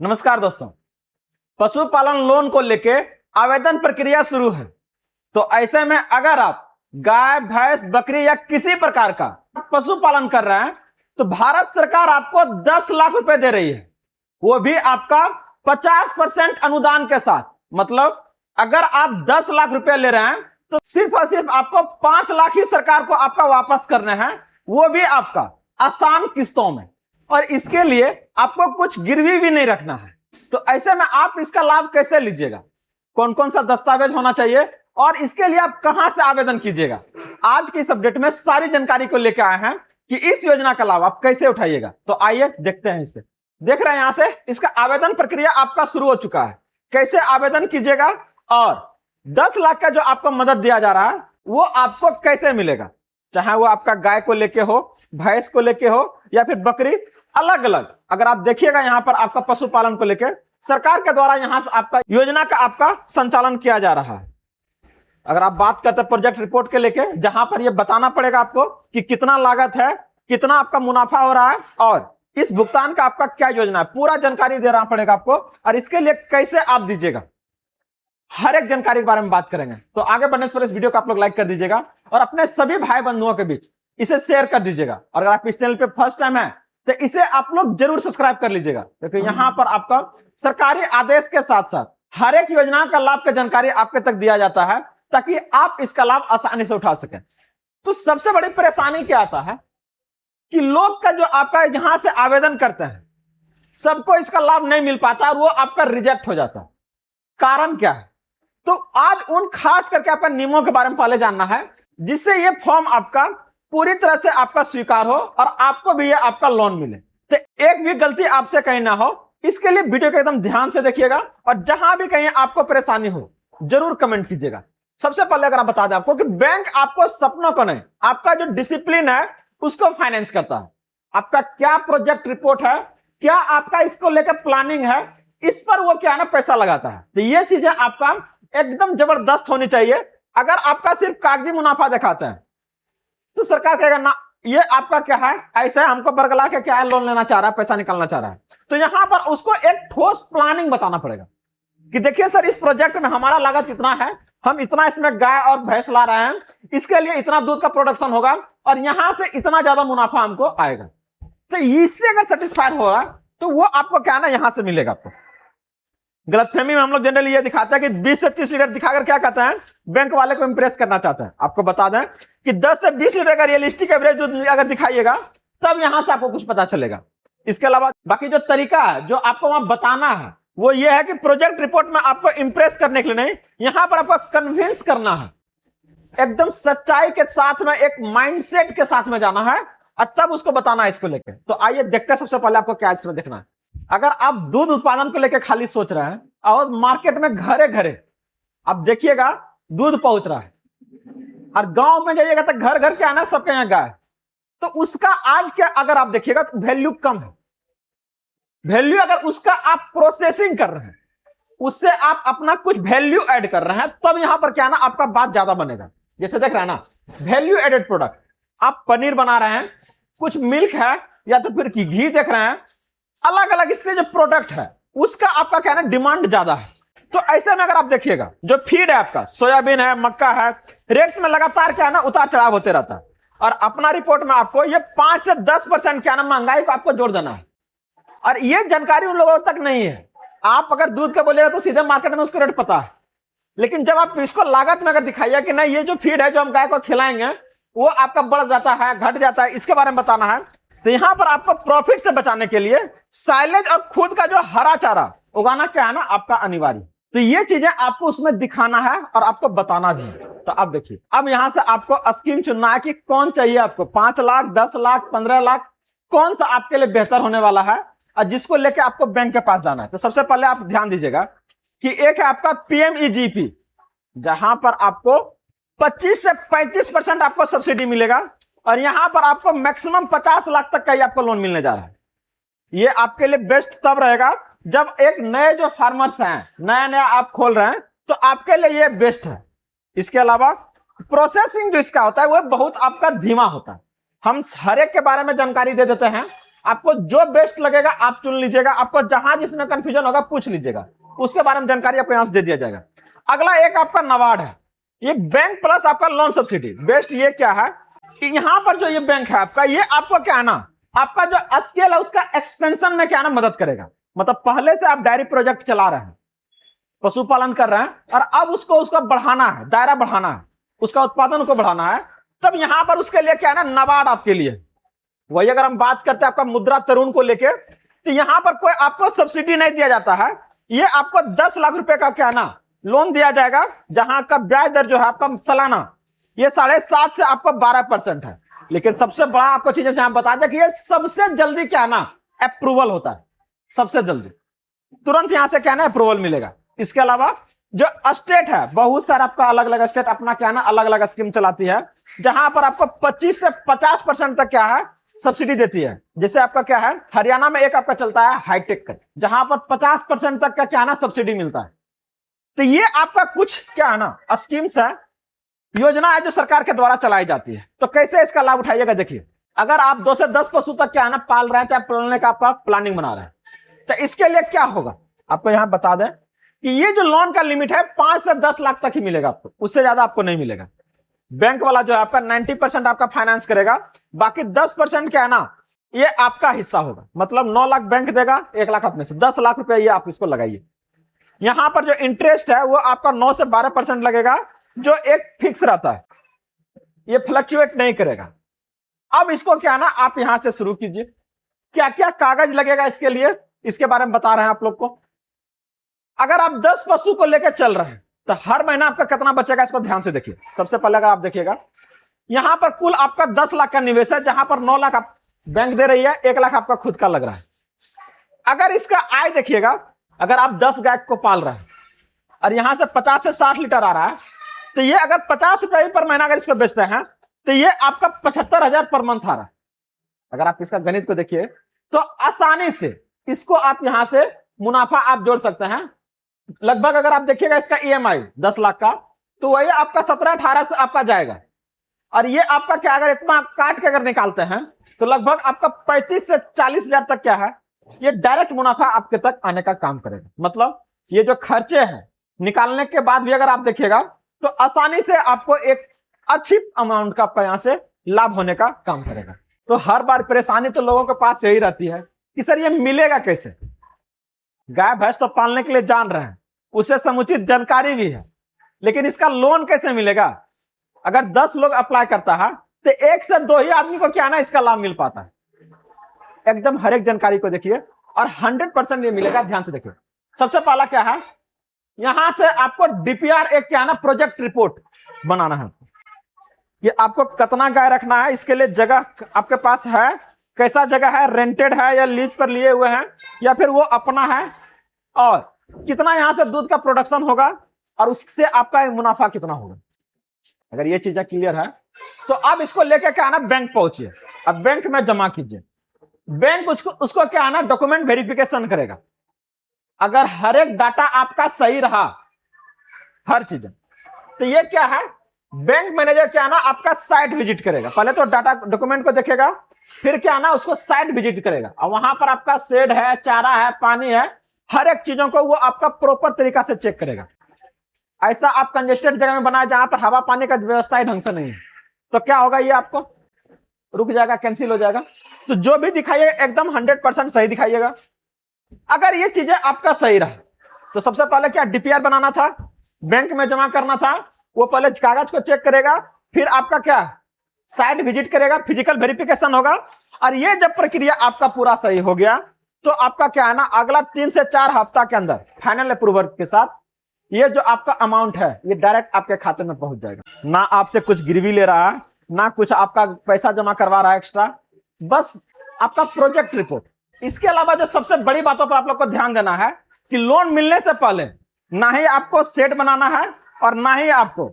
नमस्कार दोस्तों। पशुपालन लोन को लेके आवेदन प्रक्रिया शुरू है। तो ऐसे में अगर आप गाय, भैंस, बकरी या किसी प्रकार का पशुपालन कर रहे हैं तो भारत सरकार आपको 10 लाख रुपए दे रही है, वो भी आपका 50% अनुदान के साथ। मतलब अगर आप 10 लाख रुपए ले रहे हैं तो सिर्फ और सिर्फ आपको 5 लाख ही सरकार को आपका वापस करने हैं, वो भी आपका आसान किस्तों में। और इसके लिए आपको कुछ गिरवी भी नहीं रखना है। तो ऐसे में आप इसका लाभ कैसे लीजिएगा, कौन कौन सा दस्तावेज होना चाहिए और इसके लिए आप कहां से आवेदन कीजिएगा, आज की इस अपडेट में सारी जानकारी को लेकर आए हैं कि इस योजना का लाभ आप कैसे उठाइएगा। तो आइए देखते हैं इसे। देख रहे हैं यहां से इसका आवेदन प्रक्रिया आपका शुरू हो चुका है। कैसे आवेदन कीजिएगा और 10 लाख का जो आपको मदद दिया जा रहा है वो आपको कैसे मिलेगा, चाहे वो आपका गाय को लेके हो, भैंस को लेके हो या फिर बकरी, अलग अलग। अगर आप देखिएगा यहाँ पर आपका पशुपालन को लेकर सरकार के द्वारा यहाँ से आपका योजना का आपका संचालन किया जा रहा है। अगर आप बात करते हैं प्रोजेक्ट रिपोर्ट के लेके, जहां पर यह बताना पड़ेगा आपको कि कितना लागत है, कितना आपका मुनाफा हो रहा है और इस भुगतान का आपका क्या योजना है, पूरा जानकारी देना पड़ेगा आपको। और इसके लिए कैसे आप दीजिएगा, हर एक जानकारी के बारे में बात करेंगे। तो आगे बढ़ने से पहले इस वीडियो को आप लोग लाइक कर दीजिएगा और अपने सभी भाई बंधुओं के बीच इसे शेयर कर दीजिएगा। और अगर आप इस चैनल पे फर्स्ट टाइम है तो इसे आप लोग जरूर सब्सक्राइब कर लीजिएगा, क्योंकि यहां पर आपका सरकारी आदेश के साथ साथ हर एक योजना का लाभ का जानकारी आपके तक दिया जाता है, ताकि आप इसका लाभ आसानी से उठा सकें। तो सबसे बड़ी परेशानी क्या आता है कि लोग का जो आपका यहां से आवेदन करते हैं सबको इसका लाभ नहीं मिल पाता और वो आपका रिजेक्ट हो जाता है। कारण क्या है, तो आज उन खास करके आपका नियमों के बारे में पहले जानना है, जिससे ये फॉर्म आपका पूरी तरह से आपका स्वीकार हो और आपको भी ये आपका लोन मिले। तो एक भी गलती आपसे कहीं ना हो, इसके लिए वीडियो को एकदम ध्यान से देखिएगा और जहां भी कहीं आपको परेशानी हो जरूर कमेंट कीजिएगा। सबसे पहले अगर आप बता दें आपको कि बैंक आपको सपनों को नहीं, आपका जो डिसिप्लिन है उसको फाइनेंस करता है। आपका क्या प्रोजेक्ट रिपोर्ट है, क्या आपका इसको लेकर प्लानिंग है, इस पर वो क्या है ना पैसा लगाता है। तो ये चीजें आपका एकदम जबरदस्त होनी चाहिए। अगर आपका सिर्फ कागजी मुनाफा दिखाते हैं तो सरकार कहेगा ना, ये आपका क्या है, ऐसे हमको बरगला के क्या है, लोन लेना चाह रहा है, पैसा निकालना चाह रहा है। तो यहां पर उसको एक ठोस प्लानिंग बताना पड़ेगा कि देखिए सर, इस प्रोजेक्ट में हमारा लागत इतना है, हम इतना इसमें गाय और भैंस ला रहे हैं, इसके लिए इतना दूध का प्रोडक्शन होगा और यहां से इतना ज्यादा मुनाफा हमको आएगा। तो इससे अगर सेटिस्फाइड होगा तो वो आपको क्या ना यहां से मिलेगा। आपको गलतफहमी में हम लोग जनरली ये दिखाते हैं कि 20 से 30 लीटर दिखाकर क्या कहते हैं, बैंक वाले को इंप्रेस करना चाहते हैं। आपको बता दें कि 10 से 20 लीटर का रियलिस्टिक एवरेज अगर दिखाइएगा तब यहां से आपको कुछ पता चलेगा। इसके अलावा बाकी जो तरीका है जो आपको वहां बताना है वो ये है कि प्रोजेक्ट रिपोर्ट में आपको इंप्रेस करने के लिए नहीं, यहां पर आपको कन्विंस करना है, एकदम सच्चाई के साथ में, एक माइंडसेट के साथ में जाना है और तब उसको बताना है इसको लेके। तो आइए देखते हैं सबसे पहले आपको क्या इसमें देखना है। अगर आप दूध उत्पादन को लेकर खाली सोच रहे हैं और मार्केट में घरे घरे आप देखिएगा दूध पहुंच रहा है और गांव में जाइएगा तो घर घर क्या है ना, सबके यहाँ गाय, तो उसका आज क्या अगर आप देखिएगा तो वैल्यू कम है। वैल्यू अगर उसका आप प्रोसेसिंग कर रहे हैं, उससे आप अपना कुछ वैल्यू ऐड कर रहे हैं, तब यहां पर क्या है ना आपका बात ज्यादा बनेगा। जैसे देख रहे हैं ना, वैल्यू एडेड प्रोडक्ट, आप पनीर बना रहे हैं, कुछ मिल्क है या तो फिर घी देख रहे हैं, अलग अलग इससे जो प्रोडक्ट है उसका आपका क्या है ना डिमांड ज्यादा है। तो ऐसे में अगर आप देखिएगा जो फीड है आपका, सोयाबीन है, मक्का है, रेट्स में लगातार क्या है ना उतार चढ़ाव होते रहता है। और अपना रिपोर्ट में आपको ये 5 से 10% क्या ना महंगाई को आपको जोड़ देना है और ये जानकारी उन लोगों तक नहीं है। आप अगर दूध का बोलेगा तो सीधे मार्केट में उसको रेट पता है, लेकिन जब आप इसको लागत में अगर दिखाइए कि नहीं, ये जो फीड है जो हम गाय को खिलाएंगे वो आपका बढ़ जाता है, घट जाता है, इसके बारे में बताना है। तो यहां पर आपको प्रॉफिट से बचाने के लिए साइलेज और खुद का जो हरा चारा उगाना क्या है ना आपका अनिवार्य। तो ये चीजें आपको उसमें दिखाना है और आपको बताना भी है। तो अब देखिए, अब यहां से आपको स्कीम चुनना है कि कौन चाहिए आपको, 5 लाख, 10 लाख, 15 लाख, कौन सा आपके लिए बेहतर होने वाला है और जिसको लेके आपको बैंक के पास जाना है। तो सबसे पहले आप ध्यान दीजिएगा कि एक है आपका PMEGP, जहां पर आपको 25 से 35% आपको सब्सिडी मिलेगा और यहां पर आपको मैक्सिमम 50 लाख तक का ही आपको लोन मिलने जा रहा है। ये आपके लिए बेस्ट तब रहेगा जब एक नए जो फार्मर्स हैं, नया नया आप खोल रहे हैं, तो आपके लिए ये बेस्ट है। इसके अलावा प्रोसेसिंग जो इसका होता है वो बहुत आपका धीमा होता है। हम हर एक के बारे में जानकारी दे देते हैं आपको जो बेस्ट लगेगा आप चुन लीजिएगा, आपको जहां जिसमें कंफ्यूजन होगा पूछ लीजिएगा, उसके बारे में जानकारी आपको यहां से दे दिया जाएगा। अगला एक आपका नाबार्ड है, ये बैंक प्लस आपका लोन सब्सिडी बेस्ट। ये क्या है कि यहां पर जो ये बैंक है आपका, ये आपको क्या है ना, आपका जो स्केल है उसका एक्सपेंशन में क्या है ना मदद करेगा। मतलब पहले से आप डायरी प्रोजेक्ट चला रहे हैं, पशुपालन कर रहे हैं, और अब उसका बढ़ाना है, दायरा बढ़ाना है, उसका उत्पादन को बढ़ाना है, तब यहां पर उसके लिए क्या है ना नाबार्ड आपके लिए। वही अगर हम बात करते हैं आपका मुद्रा तरुण को लेके, तो यहां पर कोई आपको सब्सिडी नहीं दिया जाता है, ये आपको 10 लाख रुपए का क्या ना लोन दिया जाएगा, जहां का ब्याज दर जो है आपका सालाना ये 7.5 से आपको 12% है। लेकिन सबसे बड़ा आपको चीजें यहां बता दें कि ये सबसे जल्दी क्या ना अप्रूवल होता है, सबसे जल्दी तुरंत यहां से क्या ना अप्रूवल मिलेगा। इसके अलावा जो स्टेट है, बहुत सारा आपका अलग अलग स्टेट अपना क्या ना अलग अलग स्कीम चलाती है, जहां पर आपको 25 से 50% तक क्या है सब्सिडी देती है। जैसे आपका क्या है हरियाणा में एक आपका चलता है हाईटेक का, जहां पर 50% तक का क्या है ना सब्सिडी मिलता है। तो ये आपका कुछ क्या है ना स्कीम्स है, योजना है जो सरकार के द्वारा चलाई जाती है। तो कैसे इसका लाभ उठाइएगा, देखिए अगर आप 2 से 10 पशु तक क्या है ना पाल रहे हैं, चाहे पालने का आपका प्लानिंग बना रहे हैं, तो इसके लिए क्या होगा आपको यहां बता दें कि ये जो लोन का लिमिट है 5 से 10 लाख तक ही मिलेगा आपको, उससे ज्यादा आपको नहीं मिलेगा। बैंक वाला जो है आपका 90% आपका फाइनेंस करेगा, बाकी 10% क्या है ना ये आपका हिस्सा होगा। मतलब 9 लाख बैंक देगा, 1 लाख अपने से, 10 लाख रुपए ये आप इसको लगाइए। यहां पर जो इंटरेस्ट है वो आपका 9 से 12% लगेगा, जो एक फिक्स रहता है, ये फ्लक्चुएट नहीं करेगा। अब इसको क्या ना आप यहां से शुरू कीजिए। क्या क्या कागज लगेगा इसके लिए, इसके बारे में बता रहे हैं आप लोग को। अगर आप 10 पशु को लेकर चल रहे हैं तो हर महीना आपका कितना बचेगा, इसको ध्यान से देखिए। सबसे पहले अगर आप देखिएगा यहां पर कुल आपका 10 लाख का निवेश है, जहां पर 9 लाख आप बैंक दे रही है, 1 लाख आपका खुद का लग रहा है। अगर इसका आय देखिएगा, अगर आप 10 गाय को पाल रहे हैं और यहां से 50 से 60 लीटर आ रहा है, तो ये अगर 50 रुपए पर महीना अगर इसको बेचते हैं तो ये आपका 75,000 पर मंथ आ रहा है। अगर आप इसका गणित को देखिए तो आसानी से इसको आप यहां से मुनाफा आप जोड़ सकते हैं। लगभग अगर आप देखिएगा इसका ईएमआई 10 लाख का, तो वही आपका 17-18 से आपका जाएगा। और ये आपका क्या अगर इतना काट के अगर निकालते हैं तो लगभग आपका 35 से 40,000 तक क्या है ये डायरेक्ट मुनाफा आपके तक आने का काम करेगा। मतलब ये जो खर्चे हैं निकालने के बाद भी अगर आप देखिएगा तो आसानी से आपको एक अच्छी अमाउंट का यहां से लाभ होने का काम करेगा। तो हर बार परेशानी तो लोगों के पास यही रहती है कि सर ये मिलेगा कैसे। गाय भैंस तो पालने के लिए जान रहे हैं, उससे समुचित जानकारी भी है, लेकिन इसका लोन कैसे मिलेगा। अगर 10 लोग अप्लाई करता है तो 1 से 2 ही आदमी को क्या ना इसका लाभ मिल पाता है। एकदम हर एक जानकारी को देखिए और 100% ये मिलेगा। ध्यान से देखिए, सबसे पहला क्या है, यहां से आपको डीपीआर एक क्या है ना प्रोजेक्ट रिपोर्ट बनाना है कि आपको कितना गाय रखना है, इसके लिए जगह आपके पास है, कैसा जगह है, रेंटेड है या लीज पर लिए हुए हैं या फिर वो अपना है, और कितना यहां से दूध का प्रोडक्शन होगा और उससे आपका मुनाफा कितना होगा। अगर ये चीजें क्लियर है तो अब इसको लेके क्या ना बैंक पहुंचिए, अब बैंक में जमा कीजिए। बैंक उसको क्या है ना डॉक्यूमेंट वेरिफिकेशन करेगा। अगर हर एक डाटा आपका सही रहा, हर चीज, तो ये क्या है बैंक मैनेजर क्या ना आपका साइट विजिट करेगा। पहले तो डाटा डॉक्यूमेंट को देखेगा, फिर क्या ना उसको साइट विजिट करेगा और वहां पर आपका शेड है, चारा है, पानी है, हर एक चीजों को वो आपका प्रॉपर तरीका से चेक करेगा। ऐसा आप कंजेस्टेड जगह में बनाए जहां पर हवा पानी का व्यवस्था ही ढंग से नहीं है, तो क्या होगा, ये आपको रुक जाएगा, कैंसिल हो जाएगा। तो जो भी दिखाइएगा एकदम 100% सही दिखाइएगा। अगर ये चीजें आपका सही रहा तो सबसे पहले क्या डीपीआर बनाना था, बैंक में जमा करना था, वो पहले कागज को चेक करेगा, फिर आपका क्या साइट विजिट करेगा, फिजिकल वेरिफिकेशन होगा। और ये जब प्रक्रिया आपका पूरा सही हो गया तो आपका क्या है ना अगला 3 से 4 हफ्ता के अंदर फाइनल अप्रूवल के साथ ये जो आपका अमाउंट है ये डायरेक्ट आपके खाते में पहुंच जाएगा। ना आपसे कुछ गिरवी ले रहा है, ना कुछ आपका पैसा जमा करवा रहा है एक्स्ट्रा, बस आपका प्रोजेक्ट रिपोर्ट। इसके अलावा जो सबसे बड़ी बातों पर आप लोग को ध्यान देना है कि लोन मिलने से पहले ना ही आपको सेट बनाना है और ना ही आपको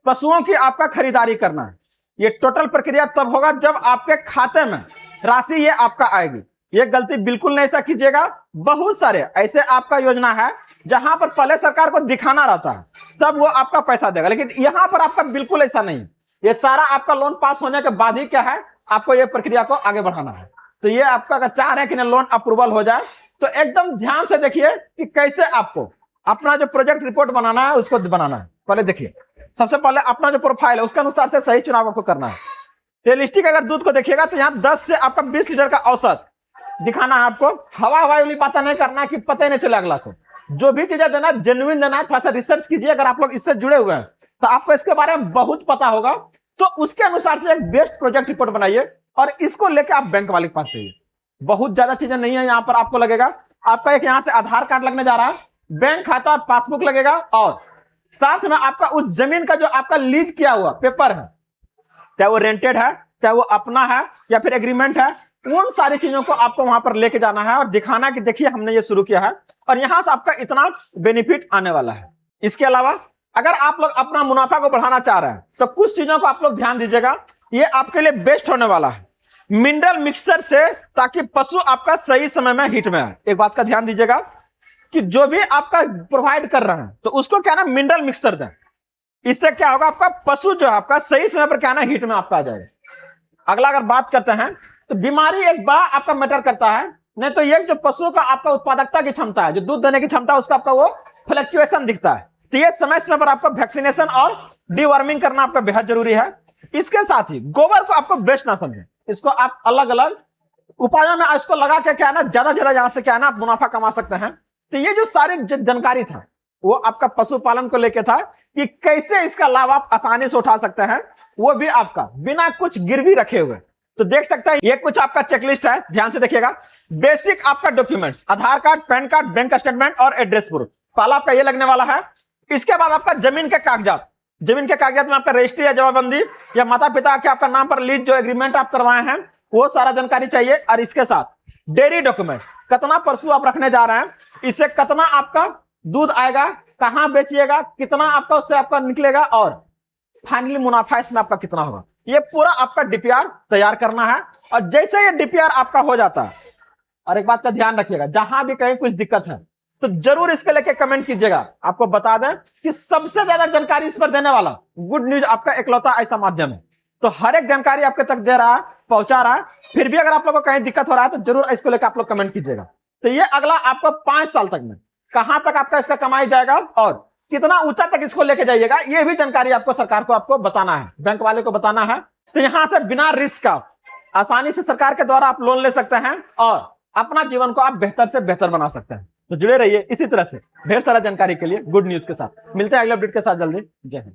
पशुओं की आपका खरीदारी करना है। ये टोटल प्रक्रिया तब होगा जब आपके खाते में राशि ये आपका आएगी। ये गलती बिल्कुल नहीं ऐसा कीजिएगा। बहुत सारे ऐसे आपका योजना है जहां पर पहले सरकार को दिखाना रहता है तब वो आपका पैसा देगा, लेकिन यहां पर आपका बिल्कुल ऐसा नहीं है। ये सारा आपका लोन पास होने के बाद ही क्या है आपको ये प्रक्रिया को आगे बढ़ाना है। तो ये आपका अगर चाह रहे हैं कि ना लोन अप्रूवल हो जाए, तो एकदम ध्यान से देखिए कि कैसे आपको अपना जो प्रोजेक्ट रिपोर्ट बनाना है उसको बनाना है। पहले देखिए, सबसे पहले अपना जो प्रोफाइल है उसके अनुसार से सही चुनाव आपको करना है। रियलिस्टिक अगर दूध को देखिएगा तो यहाँ 10 से आपका 20 लीटर का औसत दिखाना है आपको। हवा वाली बातें नहीं करना है कि पता ही नहीं चले अगला को। जो भी चीजें देना जेन्युइन देना है। थोड़ा सा रिसर्च कीजिए, अगर आप लोग इससे जुड़े हुए हैं तो आपको इसके बारे में बहुत पता होगा। तो उसके अनुसार से एक बेस्ट प्रोजेक्ट रिपोर्ट बनाइए और इसको लेकर आप बैंक वाले के पास जाइए। बहुत ज्यादा चीजें नहीं है यहाँ पर। आपको लगेगा आपका एक यहाँ से आधार कार्ड लगने जा रहा है, बैंक खाता और पासबुक लगेगा, और साथ में आपका उस जमीन का जो आपका लीज किया हुआ पेपर है, चाहे वो रेंटेड है, चाहे वो अपना है या फिर एग्रीमेंट है, उन सारी चीजों को आपको वहां पर लेके जाना है और दिखाना कि देखिए हमने ये शुरू किया है और यहां से आपका इतना बेनिफिट आने वाला है। इसके अलावा अगर आप लोग अपना मुनाफा को बढ़ाना चाह रहे हैं तो कुछ चीजों को आप लोग ध्यान दीजिएगा, ये आपके लिए बेस्ट होने वाला है। मिनरल मिक्सचर से, ताकि पशु आपका सही समय में हिट में आए। एक बात का ध्यान दीजिएगा कि जो भी आपका प्रोवाइड कर रहे हैं तो उसको क्या ना मिनरल मिक्सचर दें। इससे क्या होगा, आपका पशु जो आपका सही समय पर क्या ना हिट में आपका आ जाएगा। अगला अगर बात करते हैं तो बीमारी एक बड़ा आपका मैटर करता है। नहीं तो ये जो पशुओं का आपका उत्पादकता की क्षमता है, जो दूध देने की क्षमता है, उसका आपका वो फ्लक्चुएशन दिखता है। तो ये समय समय पर आपका वैक्सीनेशन और डीवर्मिंग करना आपका बेहद जरूरी है। इसके साथ ही गोबर को आपको बेस्ट ना समझें, इसको आप अलग अलग उपायों में इसको लगा के क्या है ना ज्यादा यहां से क्या है ना आप मुनाफा कमा सकते हैं। तो ये जो सारी जानकारी था वो आपका पशुपालन को लेके था कि कैसे इसका लाभ आप आसानी से उठा सकते हैं, वो भी आपका बिना कुछ गिरवी रखे हुए। तो देख सकते हैं ये कुछ आपका चेकलिस्ट है, ध्यान से देखिएगा। बेसिक आपका documents, Aadhaar card, PAN card, bank statement और एड्रेस प्रूफ, पहला आपका ये लगने वाला है। इसके बाद आपका जमीन के कागजात, जमीन के कागजात में आपका रजिस्ट्री या जमाबंदी या माता पिता के आपका नाम पर लीज जो एग्रीमेंट आप करवाए हैं वो सारा जानकारी चाहिए। और इसके साथ डेयरी डॉक्यूमेंट्स, कितना पशु आप रखने जा रहे हैं, इससे कितना आपका दूध आएगा, कहां बेचिएगा, कितना आपका उससे आपका निकलेगा और फाइनली मुनाफा इसमें आपका कितना होगा, ये पूरा आपका डीपीआर तैयार करना है। और जैसे ये डीपीआर आपका हो जाता है, और एक बात का ध्यान रखिएगा, जहां भी कहीं कुछ दिक्कत है तो जरूर इसके लेके कमेंट कीजिएगा। आपको बता दें कि सबसे ज्यादा जानकारी इस पर देने वाला गुड न्यूज आपका इकलौता ऐसा माध्यम है। तो हर एक जानकारी आपके तक दे रहा है, पहुंचा रहा है। फिर भी अगर आप लोगों को कहीं दिक्कत हो रहा है तो जरूर इसको लेकर आप लोग कमेंट कीजिएगा। तो ये अगला आपको 5 साल तक में कहां तक आपका इसका कमाई जाएगा और कितना ऊंचा तक इसको लेके जाइएगा, ये भी जानकारी आपको सरकार को आपको बताना है, बैंक वाले को बताना है। तो यहां से बिना रिस्क का आसानी से सरकार के द्वारा आप लोन ले सकते हैं और अपना जीवन को आप बेहतर से बेहतर बना सकते हैं। तो जुड़े रहिए इसी तरह से ढेर सारा जानकारी के लिए गुड न्यूज के साथ। मिलते हैं अगले अपडेट के साथ जल्दी। जय हिंद।